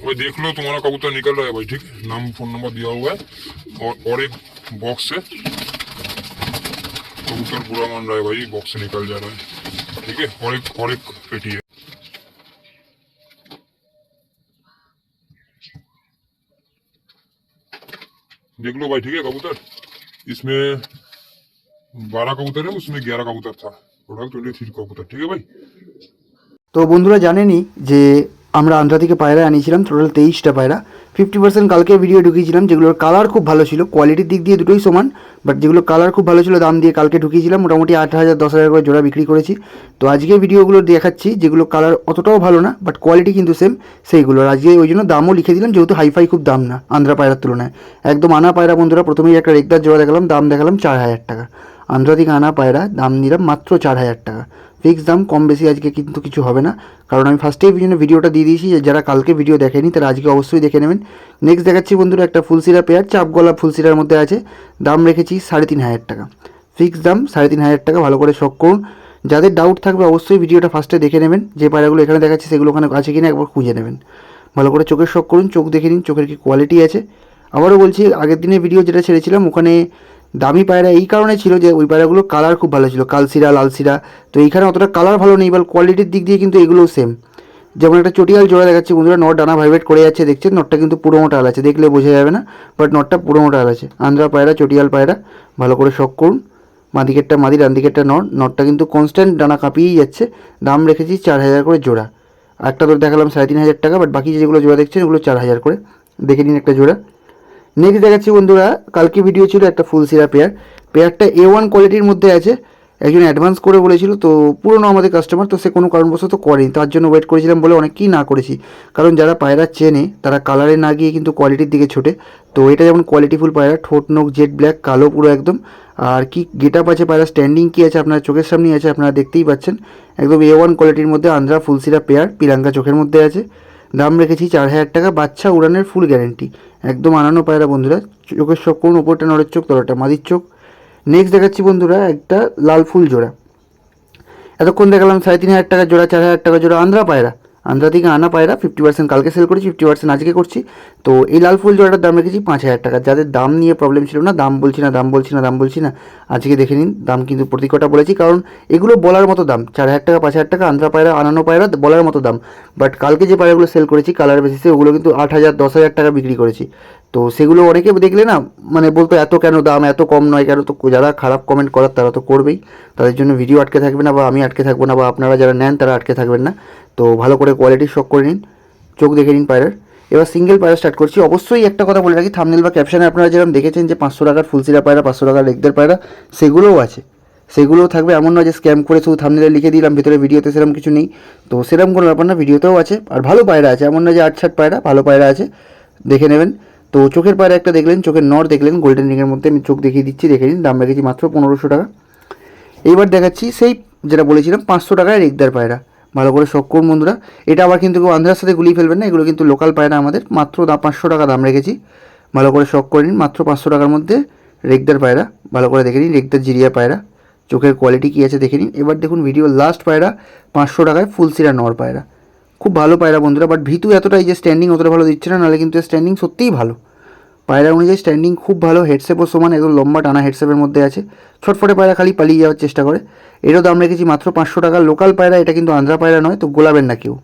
भाई देख लो तुम्हारा कबूतर निकल रहा है भाई, ठीक है। नाम फोन नंबर दिया हुआ है और एक बॉक्स से कबूतर पूरा मान रहा है भाई, बॉक्स से निकल जा रहा है, ठीक है। और एक पेटी है। देख लो भाई, ठीक है। कबूतर इसमें 12 कबूतर है, उसमें 11 कबूतर था, टोटल 23 कबूतर, ठीक है भाई। তো বন্ধুরা জানেনই যে আমরা আন্ধ্রা থেকে পায়রা আনিয়েছিলাম টোটাল 23টা পায়রা। 50% কালকে ভিডিও ঢুকিয়েছিলাম, যেগুলোর কালার খুব ভালো ছিল, কোয়ালিটির দিক দিয়ে দুটোই সমান, বাট যেগুলো কালার খুব ভালো ছিল দাম দিয়ে কালকে ঢুকিয়েছিলাম, মোটামুটি 8,000 10,000 করে জোড়া বিক্রি করেছি। তো আজকে ভিডিওগুলো দেখাচ্ছি যেগুলো কালার অতটাও ভালো না বাট কোয়ালিটি কিন্তু সেম, সেইগুলোর আজকে ওই জন্য দামও লিখে দিলাম, যেহেতু হাইফাই খুব দাম না আন্ধ্রা পায়রার তুলনায়, একদম আনা পায়রা। বন্ধুরা প্রথমেই একটা রেগদার জোড়া দেখালাম, দাম দেখালাম 4,000 টাকা। আন্ধ্রা থেকে আনা পায়রা, দাম নিলাম মাত্র 4,000 টাকা, ফিক্স দাম, কম বেশি আজকে কিন্তু কিছু হবে না, কারণ আমি ফার্স্টেই জন্য ভিডিওটা দিয়ে দিয়েছি, যারা কালকে ভিডিও দেখেনি তারা আজকে অবশ্যই দেখে নেবেন। নেক্সট দেখাচ্ছি বন্ধুরা একটা ফুলসিরা পেয়ার, চাপ গলা ফুলসিরার মধ্যে আছে, দাম রেখেছি 3,500 টাকা, ফিক্স দাম 3,500 টাকা। ভালো করে শখ করুন, যাদের ডাউট থাকবে অবশ্যই ভিডিওটা ফার্স্টে দেখে নেবেন, যে পায়রাগুলো এখানে দেখাচ্ছি সেগুলো ওখানে আছে কিনা একবার খুঁজে নেবেন। ভালো করে চোখের শখ করুন, চোখ দেখে নিন চোখের কি কোয়ালিটি আছে। আবারও বলছি, আগের দিনের ভিডিও যেটা ছেড়েছিলাম ওখানে দামি পায়রা এই কারণে ছিল যে ওই পায়রাগুলোর কালার খুব ভালো ছিল, কালসিরা লালসিরা, তো এইখানে অতটা কালার ভালো নেই, বা কোয়ালিটির দিক দিয়ে কিন্তু এগুলোও সেম। যেমন একটা চটিয়াল জোড়া দেখাচ্ছি বন্ধুরা, নট ডানা ভাইব্রেট করে যাচ্ছে দেখছেন, নটটা কিন্তু পুরো মোটা আল আছে, দেখলে বোঝা যাবে না বাট নটটা পুরো মোটা আল আছে। আন্ধ্রা পায়রা, চটিয়াল পায়রা, ভালো করে শখ করুন। মাদিকেরটা মাদি, ডান দিকেরটা নট, নটটা কিন্তু কনস্ট্যান্ট ডানা কাঁপিয়েই যাচ্ছে, দাম রেখেছি 4,000 করে জোড়া। একটা তো দেখালাম 3,500 টাকা, বাট বাকি যেগুলো জোড়া দেখছেন ওগুলো 4,000 করে, দেখে নিন একটা জোড়া। নেক্সট দেখাচ্ছি বন্ধুরা, কালকে ভিডিও ছিল একটা ফুলসিরা পেয়ার, পেয়ারটা A1 কোয়ালিটির মধ্যে আছে, একজন অ্যাডভান্স করে বলেছিল, তো পুরনো আমাদের কাস্টমার, তো সে কোনো কারণবশত করেনি, তার জন্য ওয়েট করেছিলাম বলে অনেককেই না করেছি, কারণ যারা পায়রা চেনে তারা কালারে না গিয়ে কিন্তু কোয়ালিটির দিকে ছোটে। তো এটা যেমন কোয়ালিটিফুল পায়রা, ঠোঁট নোক জেড ব্ল্যাক কালো পুরো একদম, আর কি গেট আপ আছে, পায়রা স্ট্যান্ডিং কী আছে আপনার চোখের সামনেই আছে, আপনারা দেখতেই পাচ্ছেন, একদম A1 কোয়ালিটির মধ্যে আন্ধ্রা ফুলসিরা পেয়ার, পিলাঙ্কা চোখের মধ্যে আছে, দাম রেখেছি 4,000 টাকা, বাচ্চা উড়ানের ফুল গ্যারেন্টি, একদম আনানো পায়রা বন্ধুরা। চোখের শখ করুন, ওপরটা নড়ের চোখ, তলাটা মাদির চোখ। নেক্সট দেখাচ্ছি বন্ধুরা একটা লাল ফুল জোড়া, এতক্ষণ দেখালাম 3,500 টাকা জোড়া, 4,000 টাকা জোড়া, আন্ধ্রা পায়রা, আন্ধ্রা থেকে আনা পায়রা, 50% কালকে সেল করেছি, 50% আজকে করছি। তো এই লাল ফুল জোড়াটার দাম রেখেছি 5,000 টাকা। যাদের দাম নিয়ে প্রবলেম ছিল না, দাম বলছি না, আজকে দেখে নিন, দাম কিন্তু প্রতি কটা বলেছি, কারণ এগুলো বলার মতো দাম, 4,000 টাকা 5,000 টাকা, আন্ধ্রা পায়রা আনানো পায়রা বলার মতো দাম, বাট কালকে যে পায়রাগুলো সেল করেছি কালার বেসিসে ওগুলো কিন্তু 8,000 10,000 টাকা বিক্রি করেছি। তো সেগুলো অনেকে দেখলে না মানে বলতো এত কেন দাম, এত কম নয় কেন, তো যারা খারাপ কমেন্ট করার তারা তো করবেই, তাদের জন্য ভিডিও আটকে থাকবে না, বা আমি আটকে থাকবো না, বা আপনারা যারা নেন তারা আটকে থাকবেন না। তো ভালো করে কোয়ালিটির শখ করে নিন, চোখ দেখে নিন পায়রার। এবার সিঙ্গেল পায়রা স্টার্ট করছি। অবশ্যই একটা কথা বলে রাখি, থাম্বনেল বা ক্যাপশনে আপনারা যেরকম দেখেছেন যে 500 টাকার ফুলসিরা পায়রা, 500 টাকার লেগদের পায়রা, সেগুলোও আছে, সেগুলোও থাকবে, এমন নয় যে স্ক্যাম করে শুধু থাম্বনেলে লিখে দিলাম, ভিতরে ভিডিওতে সেরকম কিছু নেই, তো সেরকম কোনো ব্যাপার না, ভিডিওতেও আছে, আর ভালো পায়রা আছে, এমন নয় যে 8-6 পায়রা, ভালো পায়রা আছে, দেখে নেবেন। তো চোখের পায়রা একটা দেখলেন, চোখের নর দেখলেন, গোল্ডেন রিংয়ের মধ্যে আমি চোখ দেখিয়ে দিচ্ছি, দেখে নিন, দাম রেখেছি মাত্র 1,500 টাকা। এইবার দেখাচ্ছি সেই যেটা বলেছিলাম 500 টাকায় রেগদার পায়রা, ভালো করে শখ করুন বন্ধুরা। এটা আবার কিন্তু কেউ আন্ধ্রার সাথে গুলিয়ে ফেলবেন না, এগুলো কিন্তু লোকাল পায়রা আমাদের, মাত্র 500 টাকা দাম রেখেছি, ভালো করে শখ করে নিন, মাত্র 500 টাকার মধ্যে রেগদার পায়রা, ভালো করে দেখে নিন, রেগদার জিরিয়া পায়রা, চোখের কোয়ালিটি কী আছে দেখে নিন। এবার দেখুন ভিডিও লাস্ট পায়রা 500 টাকায় ফুলসিরা নর পায়রা, খুব ভালো পায়রা বন্ধুরা, বাট ভিতু এতটাই যে স্ট্যান্ডিং অতটা ভালো দিচ্ছে না, নাহলে কিন্তু স্ট্যান্ডিং সত্যিই ভালো, পায়রা অনুযায়ী স্ট্যান্ডিং খুব ভালো, হেডশেপও সমান, একদম লম্বা টানা হেডশেপের মধ্যে আছে, ছটফটে পায়রা খালি পালিয়ে যাওয়ার চেষ্টা করে। এরও দাম রেখেছি মাত্র 500 টাকা, লোকাল পায়রা, এটা কিন্তু আন্ধ্রা পায়রা নয়, তো গোলাবেন না কেউ।